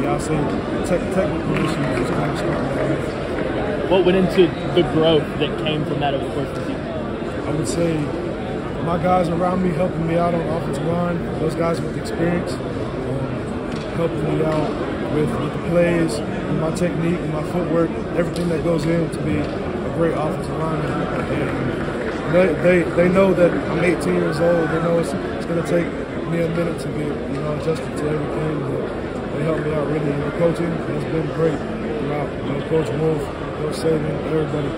yeah, I say technical issues is kind of starting. What went into the growth that came from that over the course of the season? I would say my guys around me helping me out on the offensive line, those guys with experience, helping me out with the plays, and my technique, and my footwork, everything that goes in to be a great offensive lineman. And they know that I'm 18 years old. They know it's going to take me a minute to get adjusted to everything. But they helped me out really. And the coaching has been great throughout. Coach Wolf, Coach Saban, everybody.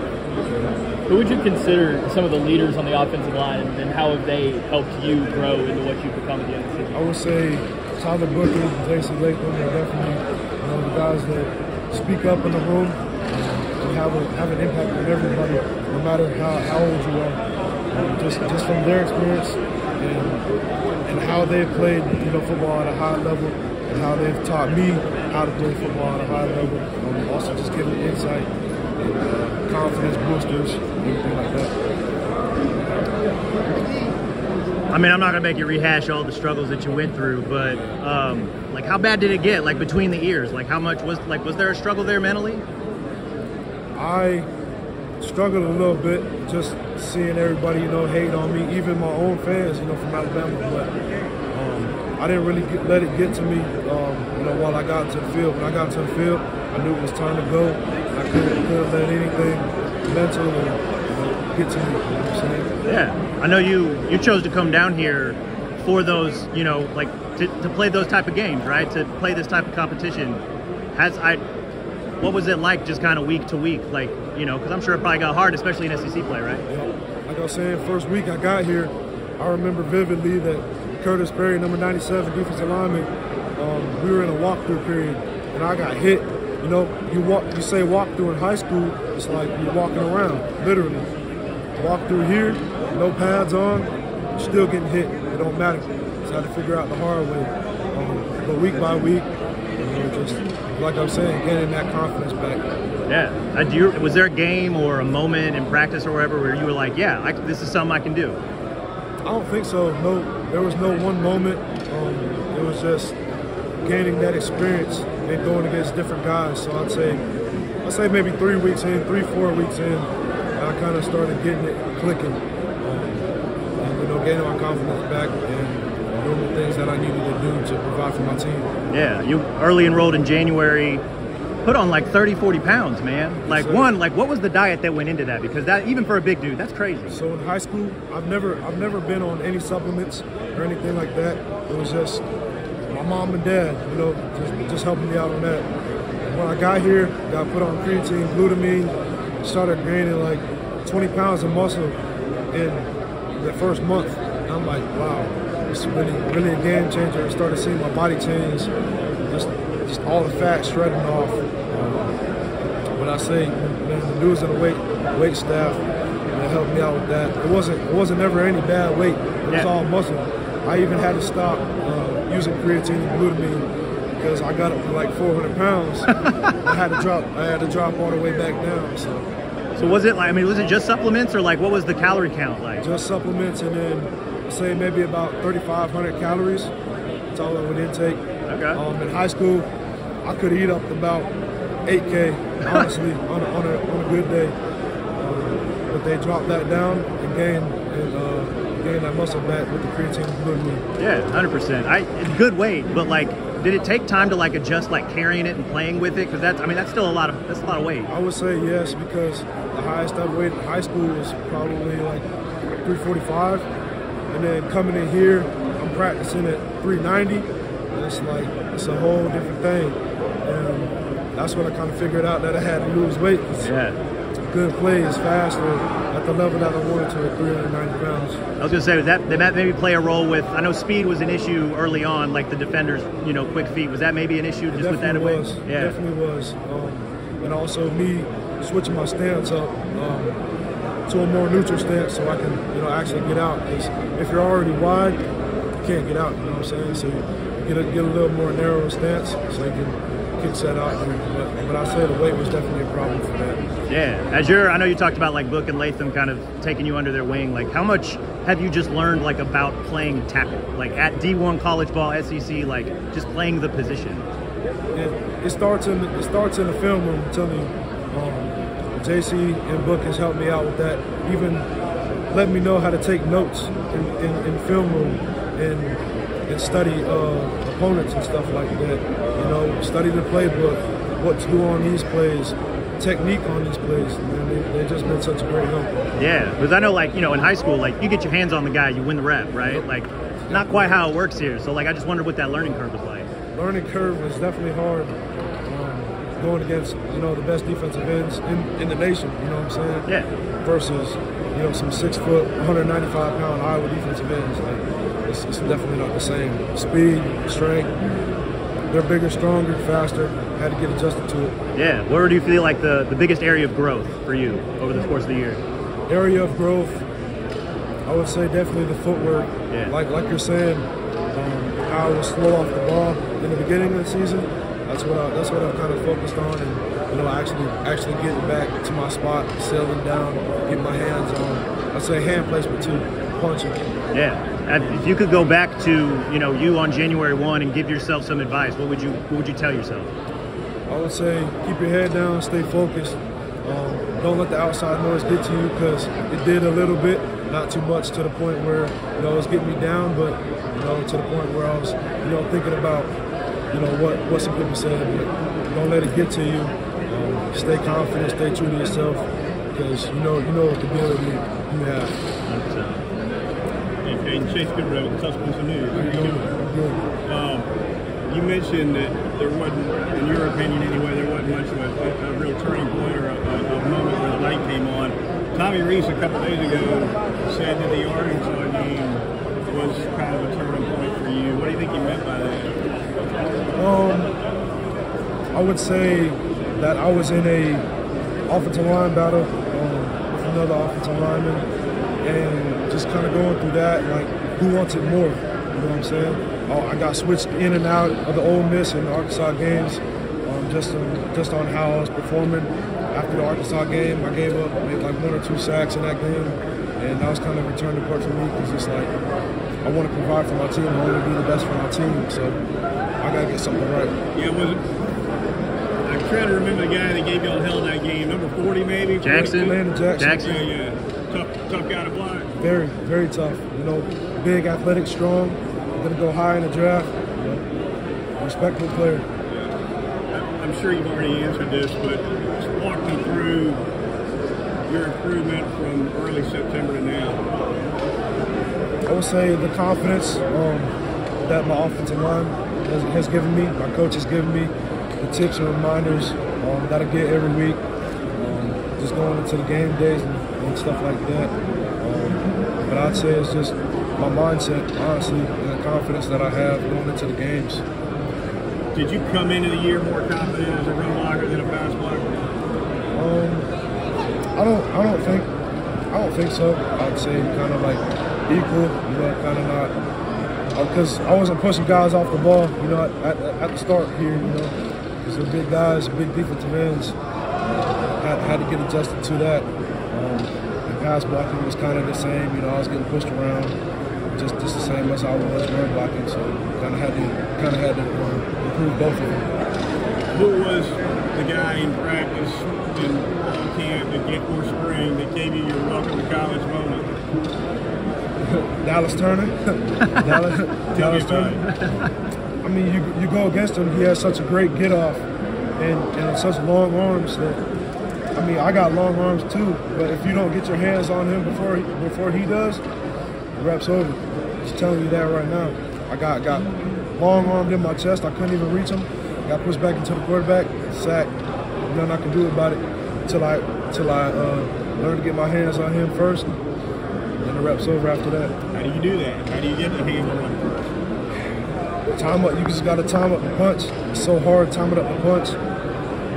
Who would you consider some of the leaders on the offensive line, and how have they helped you grow into what you've become at the end of the season? I would say Tyler Booker, Jason Latham are definitely the guys that speak up in the room and have an impact on everybody, no matter how old you are. Just from their experience and how they've played football at a high level, and how they've taught me how to play football at a high level. Also just giving insight and confidence boosters, everything like that. I mean, I'm not gonna make you rehash all the struggles that you went through, but like, how bad did it get? Like, between the ears, like, how much was there a struggle there mentally? I struggled a little bit, just seeing everybody, hate on me, even my own fans, from Alabama. But I didn't really let it get to me, while I got to the field. When I got to the field, I knew it was time to go. I couldn't let anything mental get to me. You know what I'm saying? Yeah, I know you chose to come down here for those, to play those type of games, right? To play this type of competition. What was it like, just kind of week to week, because I'm sure it probably got hard, especially in SEC play, right? Yeah. Like I was saying, first week I got here, I remember vividly that Curtis Perry, number 97, defensive lineman, we were in a walkthrough period, and I got hit. You say walkthrough in high school, it's like you're walking around, literally. Walk through here, no pads on, still getting hit. It don't matter. Just had to figure out the hard way. But week by week, just like I'm saying, getting that confidence back. Yeah. Was there a game or a moment in practice or wherever where you were like, yeah, this is something I can do? I don't think so. No, there was no one moment. It was just gaining that experience and going against different guys. So I'd say maybe 3 weeks in, 3-4 weeks in, I kind of started getting it clicking, and gaining my confidence back and doing the things that I needed to do to provide for my team. Yeah, you early enrolled in January, put on like 30-40 pounds, man. What was the diet that went into that? Because that, even for a big dude, that's crazy. So in high school, I've never been on any supplements or anything like that. It was just my mom and dad, just helping me out on that. When I got here, got put on creatine, glutamine, started gaining like 20 pounds of muscle in the first month. And I'm like, wow, this is really a game changer. I started seeing my body change, just all the fat shredding off. But I say, man, the dudes in the weight staff, they helped me out with that. It wasn't ever any bad weight. It was all muscle. I even had to stop using creatine and glutamine because I got up to like 400 pounds. I had to drop all the way back down. So was it was it just supplements, or what was the calorie count like? Just supplements, and then say maybe about 3,500 calories. That's all I would intake. Okay. In high school, I could eat up to about 8K, honestly, on a good day. But they dropped that down and gained that muscle back with the creatine and glutamine. Yeah, 100%. Good weight, but did it take time to adjust carrying it and playing with it? Because that's still a lot of weight. I would say yes, because the highest I've weighed in high school was probably 345, and then coming in here, I'm practicing at 390. And it's a whole different thing, and that's when I kind of figured out that I had to lose weight. Good plays faster at the level that I wanted to at 390 pounds. I was going to say, did that maybe play a role with, I know speed was an issue early on, the defenders, quick feet. Was that maybe an issue just with that? It definitely was. And also me switching my stance up to a more neutral stance so I can, actually get out. Because if you're already wide, you can't get out, you know what I'm saying? So you get a little more narrow stance so you can kick set out there. But I say the weight was definitely a problem for that. Yeah, I know you talked about Book and Latham kind of taking you under their wing. How much have you just learned about playing tackle, at D1 college ball, SEC, just playing the position? it starts in the film room. I'm telling you, JC and Book has helped me out with that. Even let me know how to take notes in film room and study opponents and stuff like that. You know, study the playbook, what to do on these plays, technique on these plays. They've just been such a great help. Yeah, because I know, like, you know, in high school, like, you get your hands on the guy, you win the rep, right? Yep. Like, not quite how it works here. So, like, I just wondered what that learning curve was like. Learning curve was definitely hard. Going against, you know, the best defensive ends in the nation, you know what I'm saying? Yeah. Versus, you know, some 6 foot, 195-pound Iowa defensive ends. Like, it's definitely not the same. Speed, strength, they're bigger, stronger, faster. Had to get adjusted to it. Yeah. Where do you feel like the biggest area of growth for you over the course of the year? Area of growth, I would say definitely the footwork. Yeah. Like you're saying, how I was slow off the ball in the beginning of the season. That's what I've kind of focused on, and, you know, actually getting back to my spot, settling down, getting my hands on. I'd say hand placement too, punching. Yeah. If you could go back to, you know, you on January 1 and give yourself some advice, what would you tell yourself? I would say keep your head down, stay focused. Don't let the outside noise get to you, because it did a little bit, not too much to the point where, you know, it was getting me down, but, you know, to the point where I was, you know, thinking about, you know, what some people said, but don't let it get to you. Stay confident, stay true to yourself, because you know what the ability you have. 100%. Hey, Kadyn, Chase Goodrow with Tuscaloosa News. How are you doing? Good. You mentioned that there wasn't, in your opinion anyway, there wasn't much of a real turning point or a moment where the light came on. Tommy Reese a couple days ago said that the Arkansas game was kind of a turning point for you. What do you think he meant by that? I would say that I was in a offensive line battle with another offensive lineman, and just kind of going through that, like, who wants it more? You know what I'm saying? I got switched in and out of the Ole Miss and the Arkansas games, just on how I was performing. After the Arkansas game, I gave up maybe like 1 or 2 sacks in that game, and that was kind of a return to part for me, because it's like, I want to provide for my team. I want to be the best for my team, so I got to get something right. Yeah, was it? I'm trying to remember the guy that gave y'all hell in that game. Number 40, maybe? Jackson? Landon Jackson. Yeah. Tough guy to block. Very, very tough. You know, big, athletic, strong. Going to go high in the draft. You know, respectful player. Yeah. I'm sure you've already answered this, but just walk me through your improvement from early September to now. I would say the confidence that my offensive line has given me, my coach has given me, the tips and reminders that I get every week, just going into the game days and stuff like that. But I'd say it's just my mindset, honestly, and the confidence that I have going into the games. Did you come into the year more confident as a run blocker than a pass blocker? I don't think so. I'd say kind of like equal, you know, kind of not, because I wasn't pushing guys off the ball, you know, at the start here, you know, because they're big guys, big defensive ends. Had to get adjusted to that. And pass blocking was kind of the same, you know, I was getting pushed around, just the same as I was run blocking, so kind of had to improve both of them. Who was the guy in practice in camp at Gainesville Spring that gave you your welcome to college moment? Dallas Turner. Dallas Turner. I mean, you go against him. He has such a great get off and such long arms that, I mean, I got long arms too. But if you don't get your hands on him before he does, the rep's over. Just telling you that right now. I got long armed in my chest. I couldn't even reach him. Got pushed back into the quarterback, sacked. Nothing I can do about it until I learn to get my hands on him first. Then the rep's over after that. How do you do that? How do you get the hands on him first? Time up. You just got to time up the punch. It's so hard timing up the punch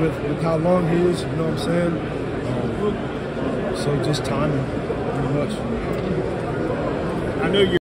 with how long he is. You know what I'm saying? So just timing, pretty much. I know you.